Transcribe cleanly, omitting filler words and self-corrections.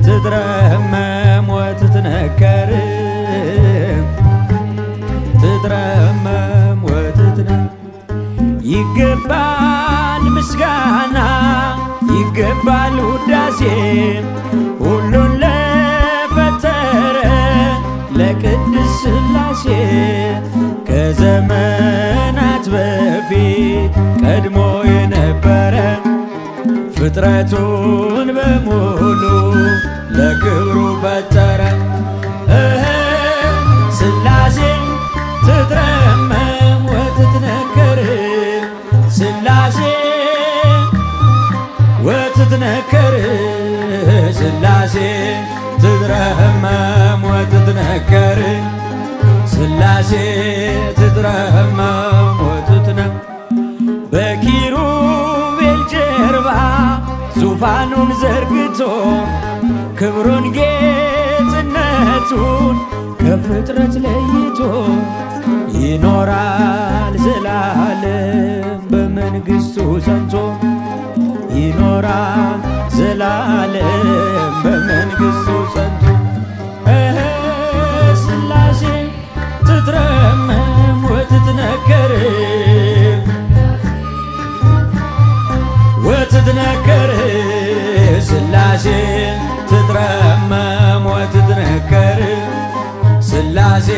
ትትረመም ወትትነከር ትትረመም ወትትነከር ይገባል ምስጋና ይገባል ውዳሴ ሁሉን ለፈጠረ ለቅድስ ሥላሴ ከዘመናት በፊት ቀድሞ የነበረ ፍጥረቱን በሙሉ ለክብሩ ፈጠረ። ሥላሴ ትትረመም ወትትነከር ሥላሴ ወትትነከር ሥላሴ ትትረመም ወትትነከር ሥላሴ ትትረመም ወትትነከር በኪሩቤል ጀርባ ዙፋኑን ዘርግቶ ክብሩን ጌትነቱን ከፍጥረት ለይቶ ይኖራል ዘላለም በመንግሥቱ ጸንቶ ይኖራል ዘላለም በመንግሥቱ ጸንቶ ሥላሴ ትትረመም ወትትነከር ወትትነከር ሥላሴ ትትረመም ወትትነከር ሥላሴ